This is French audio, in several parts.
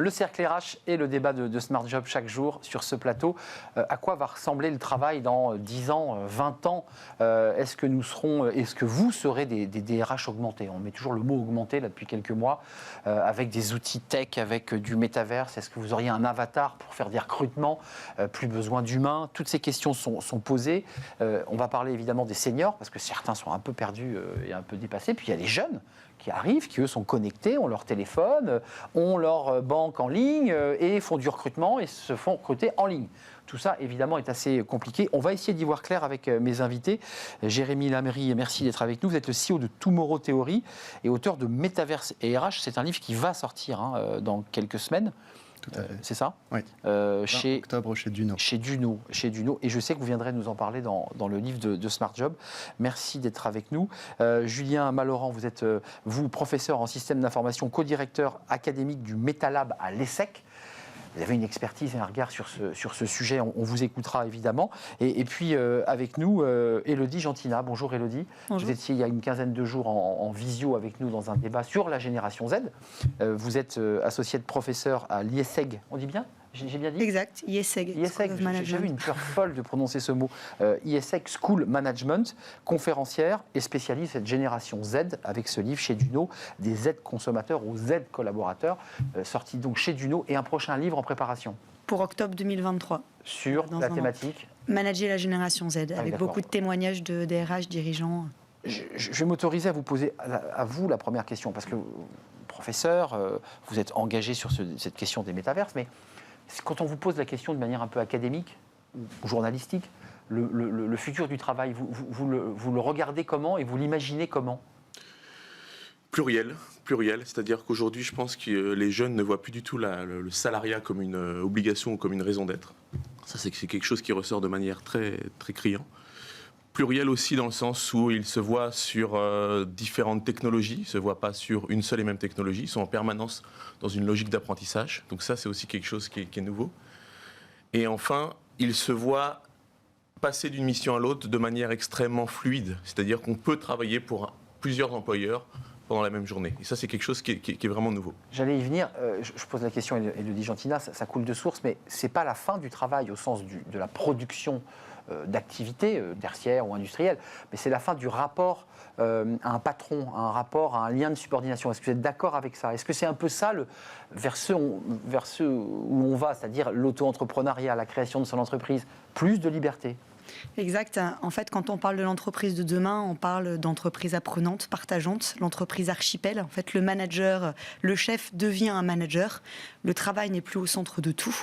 Le cercle RH et le débat de Smart Job chaque jour sur ce plateau. À quoi va ressembler le travail dans 10 ans, 20 ans? Est-ce que vous serez des DRH augmentés? On met toujours le mot augmenté là depuis quelques mois, avec des outils tech, avec du métaverse. Est-ce que vous auriez un avatar pour faire des recrutements? Plus besoin d'humains? Toutes ces questions sont posées. On va parler évidemment des seniors, parce que certains sont un peu perdus et un peu dépassés. Puis il y a les jeunes qui arrivent, qui eux sont connectés, ont leur téléphone, ont leur banque en ligne et font du recrutement et se font recruter en ligne. Tout ça, évidemment, est assez compliqué. On va essayer d'y voir clair avec mes invités. Jérémy Lamery, merci d'être avec nous. Vous êtes le CEO de Tomorrow Theory et auteur de Métaverse et RH. C'est un livre qui va sortir dans quelques semaines. Tout à fait. C'est ça? Oui. Chez octobre chez Duno. Chez Duno. Et je sais que vous viendrez nous en parler dans le livre de Smart Job. Merci d'être avec nous. Julien Malorand, vous êtes professeur en système d'information, co-directeur académique du MetaLab à l'ESSEC. Vous avez une expertise et un regard sur ce sujet, on vous écoutera évidemment. Et puis avec nous, Élodie Gentina. Bonjour Élodie. Bonjour. Vous étiez il y a une quinzaine de jours en visio avec nous dans un débat sur la génération Z. Vous êtes associée de professeur à l'IESEG, on dit bien? J'ai bien dit? Exact, IESEG. J'avais une peur folle de prononcer ce mot. IESEG School Management, conférencière et spécialiste cette génération Z avec ce livre chez Duno, des Z consommateurs aux Z collaborateurs, sorti donc chez Duno et un prochain livre en préparation. Pour octobre 2023. Sur la thématique Manager la génération Z, avec beaucoup de témoignages de DRH dirigeants. Je vais m'autoriser à vous poser à vous la première question, parce que professeur, vous êtes engagé sur cette question des métaverses, mais quand on vous pose la question de manière un peu académique ou journalistique, le futur du travail, vous le regardez comment et vous l'imaginez comment? Pluriel, c'est-à-dire qu'aujourd'hui, je pense que les jeunes ne voient plus du tout le salariat comme une obligation ou comme une raison d'être. Ça, c'est quelque chose qui ressort de manière très, très criant. Pluriel aussi dans le sens où ils se voient sur différentes technologies, ils ne se voient pas sur une seule et même technologie, ils sont en permanence dans une logique d'apprentissage. Donc ça, c'est aussi quelque chose qui est nouveau. Et enfin, ils se voient passer d'une mission à l'autre de manière extrêmement fluide, c'est-à-dire qu'on peut travailler pour plusieurs employeurs pendant la même journée. Et ça, c'est quelque chose qui est vraiment nouveau. J'allais y venir. Je pose la question, Élodie Gentina, ça coule de source, mais ce n'est pas la fin du travail au sens de la production d'activités tertiaires ou industrielles, mais c'est la fin du rapport à un patron, à un lien de subordination. Est-ce que vous êtes d'accord avec ça? Est-ce que c'est un peu ça vers ce où on va, c'est-à-dire l'auto-entrepreneuriat, la création de son entreprise, plus de liberté? Exact. En fait, quand on parle de l'entreprise de demain, on parle d'entreprise apprenante, partageante, l'entreprise archipel. En fait, le manager, le chef devient un manager. Le travail n'est plus au centre de tout.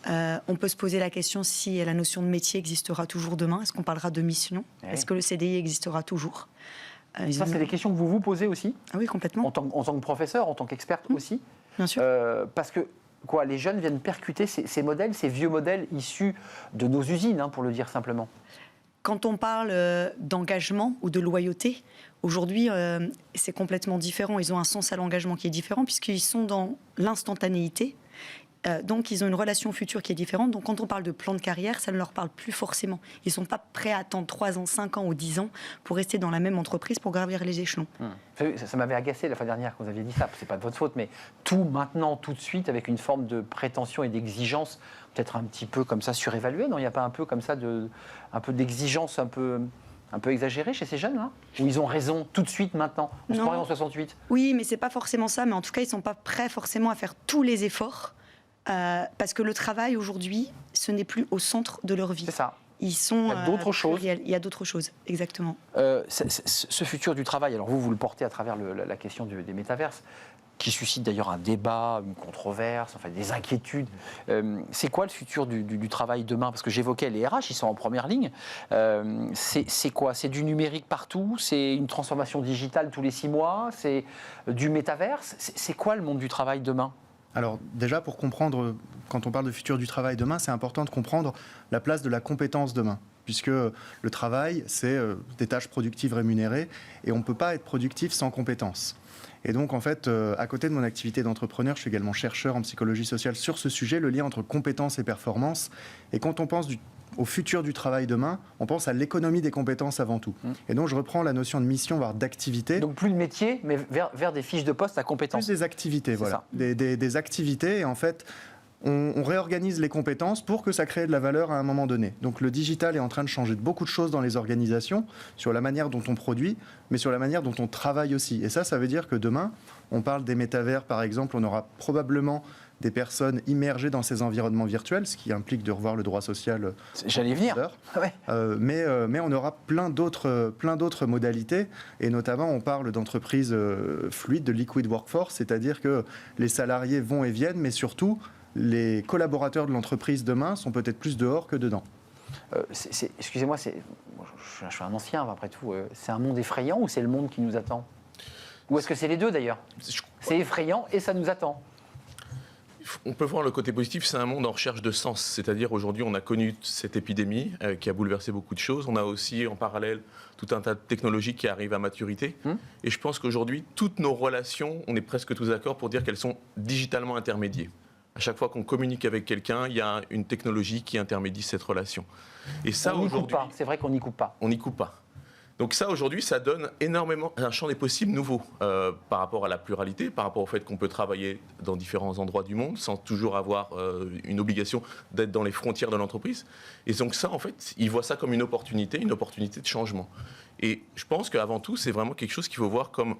On peut se poser la question si la notion de métier existera toujours demain. Est-ce qu'on parlera de mission? Est-ce que le CDI existera toujours? Ça, c'est des questions que vous vous posez aussi? Ah oui, complètement. En tant que professeur, en tant qu'experte aussi? Bien sûr. Parce que les jeunes viennent percuter ces modèles, ces vieux modèles issus de nos usines, pour le dire simplement. Quand on parle d'engagement ou de loyauté, aujourd'hui, c'est complètement différent. Ils ont un sens à l'engagement qui est différent puisqu'ils sont dans l'instantanéité. Donc, ils ont une relation future qui est différente. Donc, quand on parle de plan de carrière, ça ne leur parle plus forcément. Ils ne sont pas prêts à attendre 3 ans, 5 ans ou 10 ans pour rester dans la même entreprise, pour gravir les échelons. Ça m'avait agacé la fois dernière quand vous aviez dit ça. C'est pas de votre faute, mais tout maintenant, tout de suite, avec une forme de prétention et d'exigence, peut-être un petit peu comme ça surévaluée. Non, il n'y a pas un peu comme ça un peu d'exigence un peu exagérée chez ces jeunes, là, où ils ont raison tout de suite maintenant. On se croirait en 68. Oui, mais c'est pas forcément ça. Mais en tout cas, ils sont pas prêts forcément à faire tous les efforts. Parce que le travail aujourd'hui, ce n'est plus au centre de leur vie. C'est ça. Ils sont, il y a d'autres choses. Il y a d'autres choses, exactement. Ce futur du travail, alors vous le portez à travers la question des métaverses, qui suscite d'ailleurs un débat, une controverse, enfin des inquiétudes. C'est quoi le futur du travail demain? Parce que j'évoquais les RH, ils sont en première ligne. C'est quoi? C'est du numérique partout? C'est une transformation digitale tous les 6 mois? C'est du métaverse? C'est quoi le monde du travail demain? Alors déjà, pour comprendre, quand on parle de futur du travail demain, c'est important de comprendre la place de la compétence demain. Puisque le travail, c'est des tâches productives rémunérées, et on ne peut pas être productif sans compétences. Et donc, en fait, à côté de mon activité d'entrepreneur, je suis également chercheur en psychologie sociale sur ce sujet, le lien entre compétences et performance. Et quand on pense au futur du travail demain, on pense à l'économie des compétences avant tout. Et donc je reprends la notion de mission, voire d'activité. Donc plus de métier, mais vers des fiches de poste à compétences. Plus des activités, voilà. Ça. Des activités, et en fait, on réorganise les compétences pour que ça crée de la valeur à un moment donné. Donc le digital est en train de changer beaucoup de choses dans les organisations, sur la manière dont on produit, mais sur la manière dont on travaille aussi. Et ça veut dire que demain, on parle des métavers, par exemple, on aura probablement des personnes immergées dans ces environnements virtuels, ce qui implique de revoir le droit social. J'allais venir. Ouais. Mais on aura plein d'autres modalités, et notamment on parle d'entreprises fluides, de liquid workforce, c'est-à-dire que les salariés vont et viennent, mais surtout, les collaborateurs de l'entreprise demain sont peut-être plus dehors que dedans. Excusez-moi, je suis un ancien après tout. C'est un monde effrayant ou c'est le monde qui nous attend? Ou est-ce que c'est les deux d'ailleurs? C'est effrayant et ça nous attend. On peut voir le côté positif, c'est un monde en recherche de sens. C'est-à-dire aujourd'hui, on a connu cette épidémie qui a bouleversé beaucoup de choses. On a aussi en parallèle tout un tas de technologies qui arrivent à maturité. Et je pense qu'aujourd'hui, toutes nos relations, on est presque tous d'accord pour dire qu'elles sont digitalement intermédiées. À chaque fois qu'on communique avec quelqu'un, il y a une technologie qui intermédie cette relation. Et ça, aujourd'hui, c'est vrai qu'on n'y coupe pas. On n'y coupe pas. Donc ça, aujourd'hui, ça donne énormément un champ des possibles nouveau par rapport à la pluralité, par rapport au fait qu'on peut travailler dans différents endroits du monde sans toujours avoir une obligation d'être dans les frontières de l'entreprise. Et donc ça, en fait, ils voient ça comme une opportunité de changement. Et je pense qu'avant tout, c'est vraiment quelque chose qu'il faut voir comme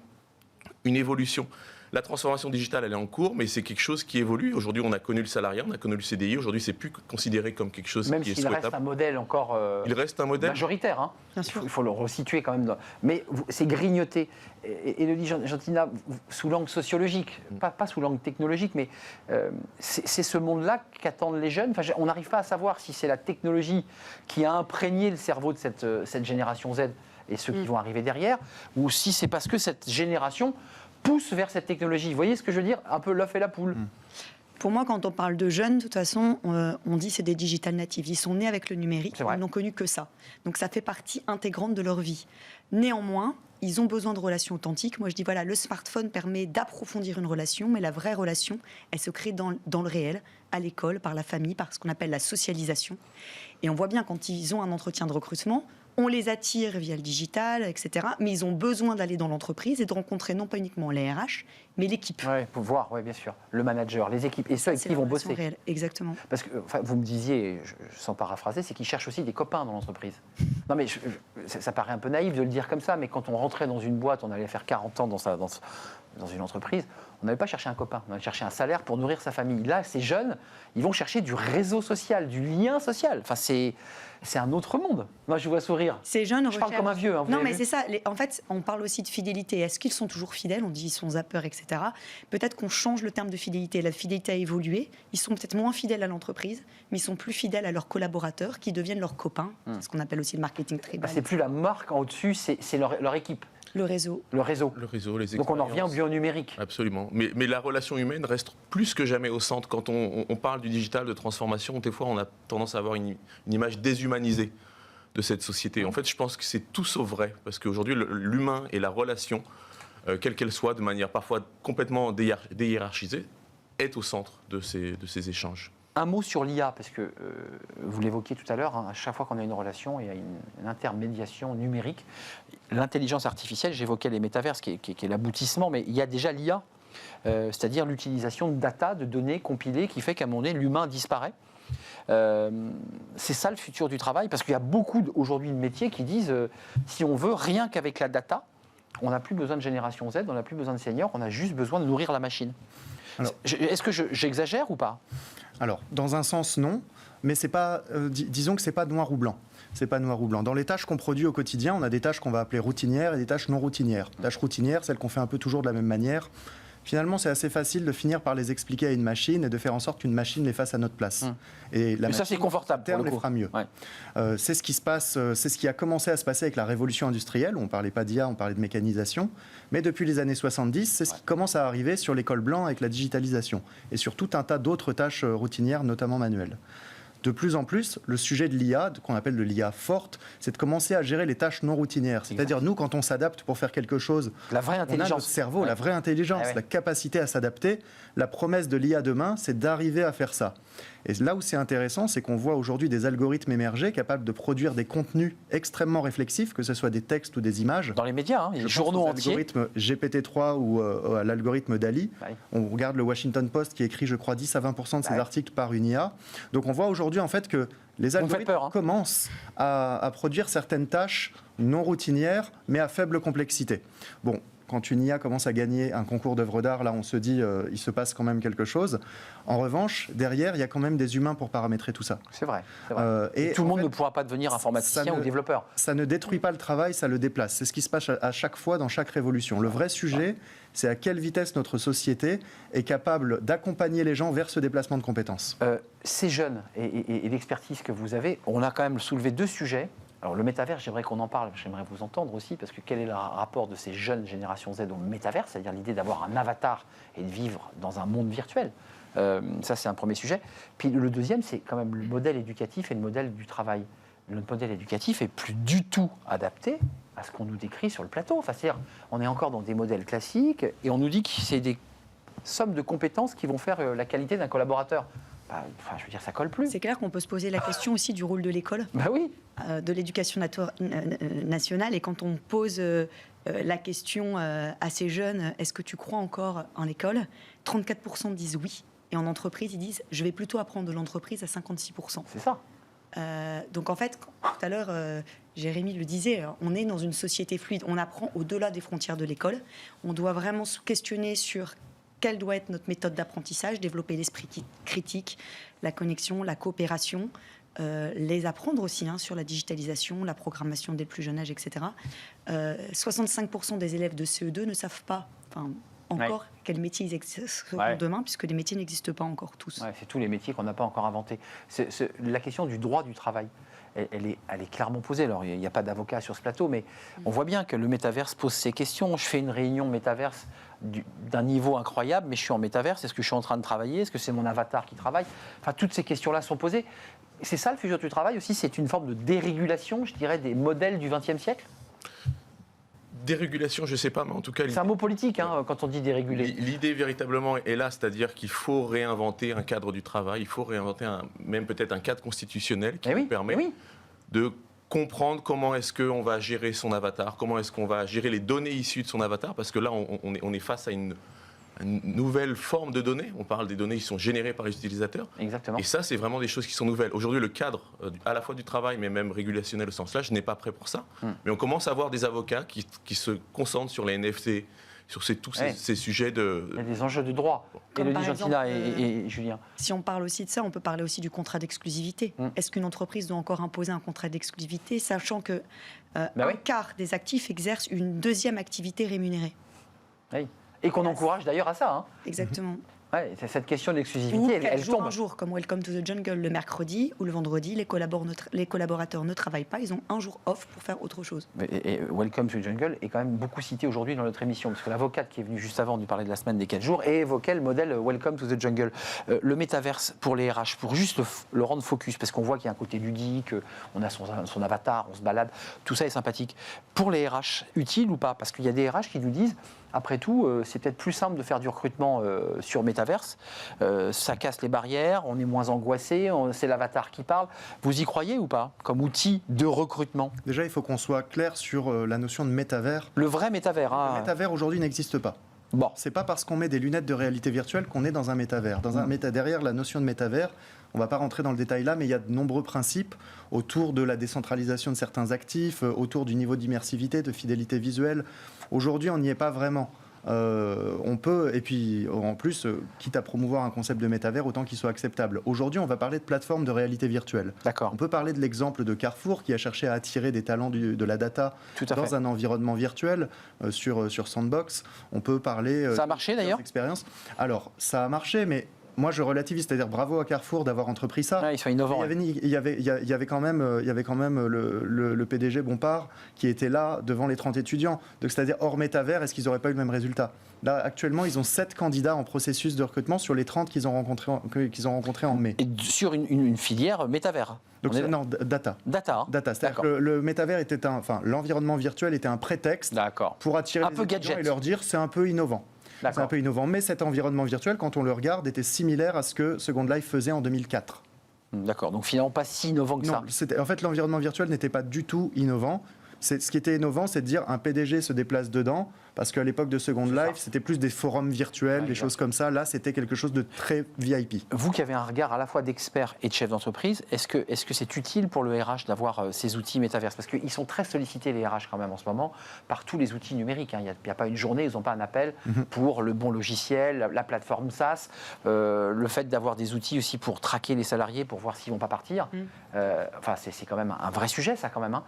une évolution. La transformation digitale, elle est en cours, mais c'est quelque chose qui évolue. Aujourd'hui, on a connu le salariat, on a connu le CDI. Aujourd'hui, c'est plus considéré comme quelque chose qui est souhaitable. Même s'il reste un modèle encore il reste un modèle majoritaire. Hein. Bien sûr. Il faut le resituer quand même. Mais c'est grignoté. Et Élodie Gentina, sous l'angle sociologique, pas sous l'angle technologique, mais c'est ce monde-là qu'attendent les jeunes. Enfin, on n'arrive pas à savoir si c'est la technologie qui a imprégné le cerveau de cette génération Z et ceux qui vont arriver derrière, ou si c'est parce que cette génération pousse vers cette technologie. Vous voyez ce que je veux dire? Un peu l'œuf et la poule. Pour moi, quand on parle de jeunes, de toute façon, on dit c'est des digital natives. Ils sont nés avec le numérique, ils n'ont connu que ça. Donc ça fait partie intégrante de leur vie. Néanmoins, ils ont besoin de relations authentiques. Moi, je dis, voilà, le smartphone permet d'approfondir une relation, mais la vraie relation, elle se crée dans le réel, à l'école, par la famille, par ce qu'on appelle la socialisation. Et on voit bien, quand ils ont un entretien de recrutement, on les attire via le digital, etc. Mais ils ont besoin d'aller dans l'entreprise et de rencontrer non pas uniquement les RH, mais l'équipe. Oui, pour voir, bien sûr, le manager, les équipes, et ceux avec qui ils vont bosser. Réelle. Exactement. Parce que vous me disiez, sans paraphraser, c'est qu'ils cherchent aussi des copains dans l'entreprise. Non mais ça paraît un peu naïf de le dire comme ça, mais quand on rentrait dans une boîte, on allait faire 40 ans dans une entreprise, on n'avait pas cherché un copain, on allait chercher un salaire pour nourrir sa famille. Là, ces jeunes, ils vont chercher du réseau social, du lien social. Enfin, c'est un autre monde. Moi, je vous vois sourire. Ces jeunes je parle comme un vieux. Hein, non, mais c'est ça. En fait, on parle aussi de fidélité. Est-ce qu'ils sont toujours fidèles? On dit ils sont zappeurs, etc. Peut-être qu'on change le terme de fidélité. La fidélité a évolué. Ils sont peut-être moins fidèles à l'entreprise, mais ils sont plus fidèles à leurs collaborateurs qui deviennent leurs copains. C'est ce qu'on appelle aussi le marketing tribal. C'est plus la marque en au-dessus, c'est leur équipe. Le réseau. Le réseau, les expériences. Donc on en revient au bio-numérique. Absolument. Mais la relation humaine reste plus que jamais au centre. Quand on parle du digital, de transformation, des fois on a tendance à avoir une image déshumanisée de cette société. En fait, je pense que c'est tout sauf vrai. Parce qu'aujourd'hui, l'humain et la relation, quelle qu'elle soit, de manière parfois complètement déhiérarchisée, est au centre de ces échanges. Un mot sur l'IA, parce que vous l'évoquiez tout à l'heure, hein, à chaque fois qu'on a une relation, il y a une intermédiation numérique. L'intelligence artificielle, j'évoquais les métaverses, qui est l'aboutissement, mais il y a déjà l'IA, c'est-à-dire l'utilisation de data, de données compilées, qui fait qu'à un moment donné, l'humain disparaît. C'est ça le futur du travail, parce qu'il y a beaucoup aujourd'hui de métiers qui disent si on veut, rien qu'avec la data, on n'a plus besoin de génération Z, on n'a plus besoin de seniors, on a juste besoin de nourrir la machine. Est-ce que j'exagère ou pas? Alors, dans un sens, non, mais c'est pas, disons que c'est pas noir ou blanc. C'est pas noir ou blanc. Dans les tâches qu'on produit au quotidien, on a des tâches qu'on va appeler routinières et des tâches non routinières. Tâches routinières, celles qu'on fait un peu toujours de la même manière. Finalement, c'est assez facile de finir par les expliquer à une machine et de faire en sorte qu'une machine les fasse à notre place. Et mais ça, c'est confortable. On les fera mieux. Ouais. C'est ce qui se passe, c'est ce qui a commencé à se passer avec la révolution industrielle. On ne parlait pas d'IA, on parlait de mécanisation. Mais depuis les années 70, c'est ce qui commence à arriver sur l'école blanc avec la digitalisation et sur tout un tas d'autres tâches routinières, notamment manuelles. De plus en plus, le sujet de l'IA, qu'on appelle de l'IA forte, c'est de commencer à gérer les tâches non routinières. C'est-à-dire, nous, quand on s'adapte pour faire quelque chose, la vraie intelligence. On a notre cerveau, la vraie intelligence, la capacité à s'adapter. La promesse de l'IA demain, c'est d'arriver à faire ça. Et là où c'est intéressant, c'est qu'on voit aujourd'hui des algorithmes émerger capables de produire des contenus extrêmement réflexifs, que ce soit des textes ou des images. Dans les médias, les journaux entiers. L'algorithme GPT-3 ou à l'algorithme DALL-E. Ouais. On regarde le Washington Post qui écrit, je crois, 10 à 20% de ses articles par une IA. Donc on voit aujourd'hui en fait que les algorithmes commencent à produire certaines tâches non routinières, mais à faible complexité. Bon, quand une IA commence à gagner un concours d'œuvres d'art, là, on se dit, il se passe quand même quelque chose. En revanche, derrière, il y a quand même des humains pour paramétrer tout ça. C'est vrai. Et tout le monde ne pourra pas devenir informaticien ou développeur. Ça ne détruit pas le travail, ça le déplace. C'est ce qui se passe à chaque fois dans chaque révolution. Le vrai sujet, c'est à quelle vitesse notre société est capable d'accompagner les gens vers ce déplacement de compétences. Ces jeunes et l'expertise que vous avez, on a quand même soulevé 2 sujets. Alors le métavers, j'aimerais qu'on en parle, j'aimerais vous entendre aussi, parce que quel est le rapport de ces jeunes générations Z au métavers, c'est-à-dire l'idée d'avoir un avatar et de vivre dans un monde virtuel. Ça, c'est un premier sujet. Puis le deuxième, c'est quand même le modèle éducatif et le modèle du travail. Le modèle éducatif est plus du tout adapté à ce qu'on nous décrit sur le plateau. Enfin, c'est-à-dire, on est encore dans des modèles classiques et on nous dit que c'est des sommes de compétences qui vont faire la qualité d'un collaborateur. Enfin, je veux dire, ça colle plus. C'est clair qu'on peut se poser la question aussi du rôle de l'école, oui. De l'éducation nationale. Et quand on pose la question à ces jeunes, est-ce que tu crois encore en l'école ? 34% disent oui. Et en entreprise, ils disent, je vais plutôt apprendre de l'entreprise à 56%. C'est ça. Donc en fait, tout à l'heure, Jérémy le disait, on est dans une société fluide. On apprend au-delà des frontières de l'école. On doit vraiment se questionner sur quelle doit être notre méthode d'apprentissage, développer l'esprit critique, la connexion, la coopération, les apprendre aussi sur la digitalisation, la programmation dès le plus jeune âge, etc. 65% des élèves de CE2 ne savent pas encore quels métiers ils exerceront demain, puisque les métiers n'existent pas encore tous. C'est tous les métiers qu'on n'a pas encore inventés. La question du droit du travail, elle est clairement posée. Alors, il n'y a pas d'avocat sur ce plateau, mais on voit bien que le métaverse pose ces questions. Je fais une réunion métaverse d'un niveau incroyable, mais je suis en métaverse. Est-ce que je suis en train de travailler ? Est-ce que c'est mon avatar qui travaille ? Enfin, toutes ces questions-là sont posées. C'est ça le futur du travail aussi, c'est une forme de dérégulation, je dirais, des modèles du XXe siècle ? Dérégulation, je ne sais pas, mais en tout cas... C'est un mot politique, quand on dit déréguler. L'idée véritablement est là, c'est-à-dire qu'il faut réinventer un cadre du travail, il faut réinventer même peut-être un cadre constitutionnel qui nous permet de comprendre comment est-ce qu'on va gérer son avatar, comment est-ce qu'on va gérer les données issues de son avatar, parce que là, on est face à une nouvelle forme de données. On parle des données qui sont générées par les utilisateurs. Exactement. Et ça, c'est vraiment des choses qui sont nouvelles. Aujourd'hui, le cadre, à la fois du travail, mais même régulationnel au sens large, n'est pas prêt pour ça. Mais on commence à avoir des avocats qui se concentrent sur les NFT, sur tous ces sujets de... Il y a des enjeux de droit. Élodie Gentina et Julien. Si on parle aussi de ça, on peut parler aussi du contrat d'exclusivité. Est-ce qu'une entreprise doit encore imposer un contrat d'exclusivité, sachant que un quart des actifs exercent une deuxième activité rémunérée ? Oui. Et qu'on encourage d'ailleurs à ça. Exactement. Cette question d'exclusivité, elle tombe. Un jour, comme Welcome to the Jungle, le mercredi ou le vendredi, les collaborateurs ne travaillent pas, ils ont un jour off pour faire autre chose. Et Welcome to the Jungle est quand même beaucoup cité aujourd'hui dans notre émission, parce que l'avocate qui est venue juste avant nous parler de la semaine des 4 jours et évoquait le modèle Welcome to the Jungle. Le métaverse pour les RH, pour juste le rendre focus, parce qu'on voit qu'il y a un côté ludique, on a son avatar, on se balade, tout ça est sympathique. Pour les RH, utile ou pas ? Parce qu'il y a des RH qui nous disent, après tout, c'est peut-être plus simple de faire du recrutement sur métaverse. Ça casse les barrières, on est moins angoissé, c'est l'avatar qui parle. Vous y croyez ou pas, comme outil de recrutement ? Déjà, il faut qu'on soit clair sur la notion de métavers. Le vrai métavers. Le métavers aujourd'hui n'existe pas. Bon. C'est pas parce qu'on met des lunettes de réalité virtuelle qu'on est dans un métavers. Derrière la notion de métavers, on ne va pas rentrer dans le détail là, mais il y a de nombreux principes autour de la décentralisation de certains actifs, autour du niveau d'immersivité, de fidélité visuelle. Aujourd'hui, on n'y est pas vraiment. On peut, et puis en plus, quitte à promouvoir un concept de métavers, autant qu'il soit acceptable. Aujourd'hui, on va parler de plateforme de réalité virtuelle. D'accord. On peut parler de l'exemple de Carrefour qui a cherché à attirer des talents de la data dans un environnement virtuel sur Sandbox. On peut parler... Ça a marché d'ailleurs ? Alors, ça a marché, mais... Moi, je relativise, c'est-à-dire bravo à Carrefour d'avoir entrepris ça. Ils sont innovants. Il y avait quand même le PDG Bompard qui était là devant les 30 étudiants. Donc, c'est-à-dire hors métavers, est-ce qu'ils n'auraient pas eu le même résultat ? Là, actuellement, ils ont 7 candidats en processus de recrutement sur les 30 qu'ils ont rencontrés en mai. Et sur une filière métavers. Donc, non, data. Data. C'est-à-dire que le métavers était l'environnement virtuel était un prétexte pour attirer les étudiants et leur dire c'est un peu innovant. C'est un peu innovant. Mais cet environnement virtuel, quand on le regarde, était similaire à ce que Second Life faisait en 2004. D'accord, donc finalement pas si innovant que ça. Non, en fait, l'environnement virtuel n'était pas du tout innovant. Ce qui était innovant, c'est de dire un PDG se déplace dedans, parce qu'à l'époque de Second Life, c'était plus des forums virtuels, des choses comme ça. Là, c'était quelque chose de très VIP. Vous qui avez un regard à la fois d'expert et de chef d'entreprise, est-ce que c'est utile pour le RH d'avoir ces outils métaverses? Parce qu'ils sont très sollicités, les RH, quand même, en ce moment, par tous les outils numériques. Il n'y a pas une journée, ils n'ont pas un appel pour le bon logiciel, la plateforme SaaS, le fait d'avoir des outils aussi pour traquer les salariés, pour voir s'ils ne vont pas partir. Enfin, c'est quand même un vrai sujet, ça, quand même,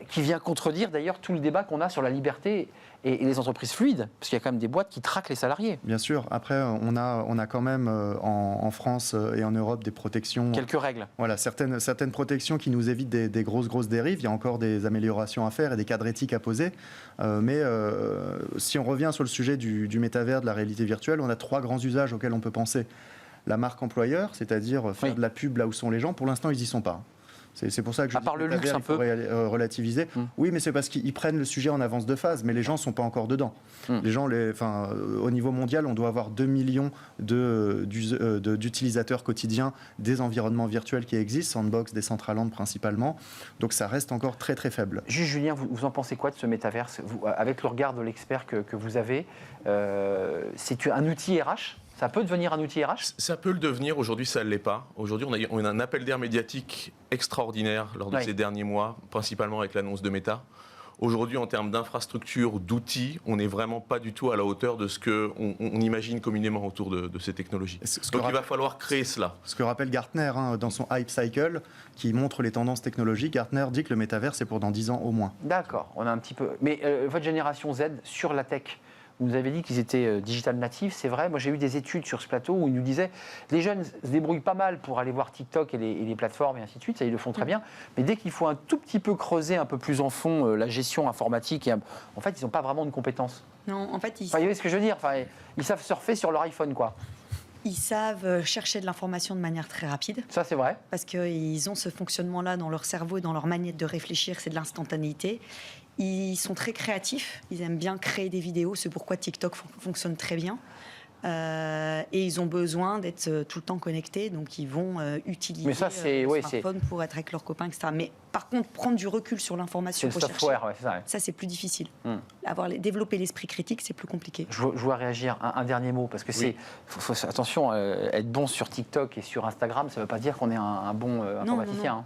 qui vient contredire, d'ailleurs, tout le débat qu'on a sur la liberté et les entreprises fluides, parce qu'il y a quand même des boîtes qui traquent les salariés. Bien sûr. Après, on a quand même en France et en Europe des protections. Quelques règles. Voilà, certaines protections qui nous évitent des grosses dérives. Il y a encore des améliorations à faire et des cadres éthiques à poser. Mais si on revient sur le sujet du métavers, de la réalité virtuelle, on a 3 grands usages auxquels on peut penser. La marque employeur, c'est-à-dire faire de la pub là où sont les gens. Pour l'instant, ils n'y sont pas. C'est pour ça que je dis le luxe, un peu. Relativiser. Oui, mais c'est parce qu'ils prennent le sujet en avance de phase, mais les gens ne sont pas encore dedans. Les gens, au niveau mondial, on doit avoir 2 millions d'utilisateurs quotidiens des environnements virtuels qui existent, Sandbox, Decentraland principalement. Donc ça reste encore très très faible. Juste Julien, vous en pensez quoi de ce métaverse? Avec le regard de l'expert que vous avez, c'est un outil RH? Ça peut devenir un outil RH? Ça peut le devenir, aujourd'hui ça ne l'est pas. Aujourd'hui on a un appel d'air médiatique extraordinaire lors de ces derniers mois, principalement avec l'annonce de Meta. Aujourd'hui, en termes d'infrastructure, d'outils, on n'est vraiment pas du tout à la hauteur de ce qu'on imagine communément autour de ces technologies. Donc il va falloir créer cela. Ce que rappelle Gartner dans son Hype Cycle, qui montre les tendances technologiques, Gartner dit que le métavers, c'est pour dans 10 ans au moins. D'accord, on a un petit peu... Mais votre génération Z, sur la tech, vous nous avez dit qu'ils étaient digital natifs, c'est vrai. Moi, j'ai eu des études sur ce plateau où ils nous disaient les jeunes se débrouillent pas mal pour aller voir TikTok et les plateformes et ainsi de suite, ça ils le font très bien. Mais dès qu'il faut un tout petit peu creuser un peu plus en fond la gestion informatique, en fait, ils n'ont pas vraiment de compétences. Non, en fait, vous voyez ce que je veux dire? Ils savent surfer sur leur iPhone, quoi. Ils savent chercher de l'information de manière très rapide. Ça, c'est vrai. Parce qu'ils ont ce fonctionnement-là dans leur cerveau et dans leur manière de réfléchir, c'est de l'instantanéité. Ils sont très créatifs, ils aiment bien créer des vidéos, c'est pourquoi TikTok fonctionne très bien. Et ils ont besoin d'être tout le temps connectés, donc ils vont utiliser le smartphone pour être avec leurs copains, etc. Mais par contre, prendre du recul sur l'information, c'est le software, ça c'est plus difficile. Développer l'esprit critique, c'est plus compliqué. Je vois réagir. Un dernier mot, parce que attention, être bon sur TikTok et sur Instagram, ça ne veut pas dire qu'on est un bon informaticien. Non.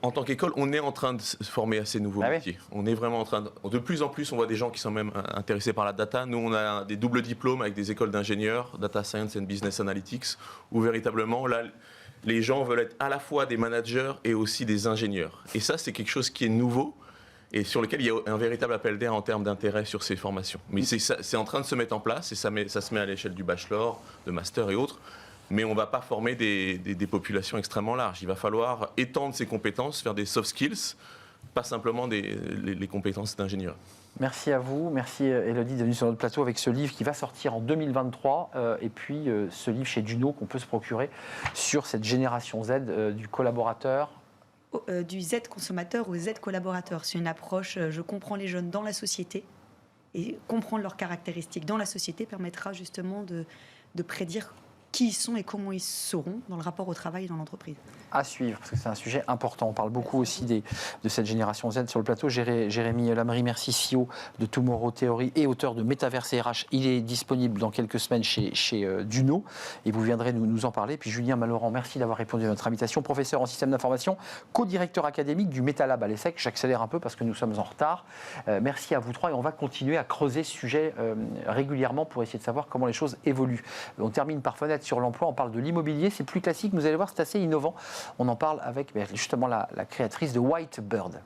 En tant qu'école, on est en train de se former à ces nouveaux métiers. On est vraiment en train de plus en plus, on voit des gens qui sont même intéressés par la data. Nous, on a des doubles diplômes avec des écoles d'ingénieurs, Data Science and Business Analytics, où véritablement, là, les gens veulent être à la fois des managers et aussi des ingénieurs. Et ça, c'est quelque chose qui est nouveau et sur lequel il y a un véritable appel d'air en termes d'intérêt sur ces formations. Mais c'est en train de se mettre en place et ça se met à l'échelle du bachelor, de master et autres. Mais on ne va pas former des populations extrêmement larges. Il va falloir étendre ses compétences, faire des soft skills, pas simplement les compétences d'ingénieur. Merci à vous. Merci Élodie d'être venue sur notre plateau avec ce livre qui va sortir en 2023 et puis ce livre chez Duno qu'on peut se procurer sur cette génération Z du collaborateur. Du Z consommateur au Z collaborateur. C'est une approche, je comprends les jeunes dans la société et comprendre leurs caractéristiques dans la société permettra justement de prédire qui ils sont et comment ils seront dans le rapport au travail et dans l'entreprise. À suivre, parce que c'est un sujet important. On parle beaucoup aussi de cette génération Z sur le plateau. Jérémy Lamry, merci, CEO de Tomorrow Theory et auteur de Métaverse et RH. Il est disponible dans quelques semaines chez Duno et vous viendrez nous en parler. Puis Julien Malorand, merci d'avoir répondu à notre invitation. Professeur en système d'information, co-directeur académique du MetaLab à l'ESSEC. J'accélère un peu parce que nous sommes en retard. Merci à vous trois et on va continuer à creuser ce sujet régulièrement pour essayer de savoir comment les choses évoluent. On termine par fenêtre sur l'emploi, on parle de l'immobilier, c'est plus classique, vous allez voir, c'est assez innovant. On en parle avec justement la créatrice de Whitebird.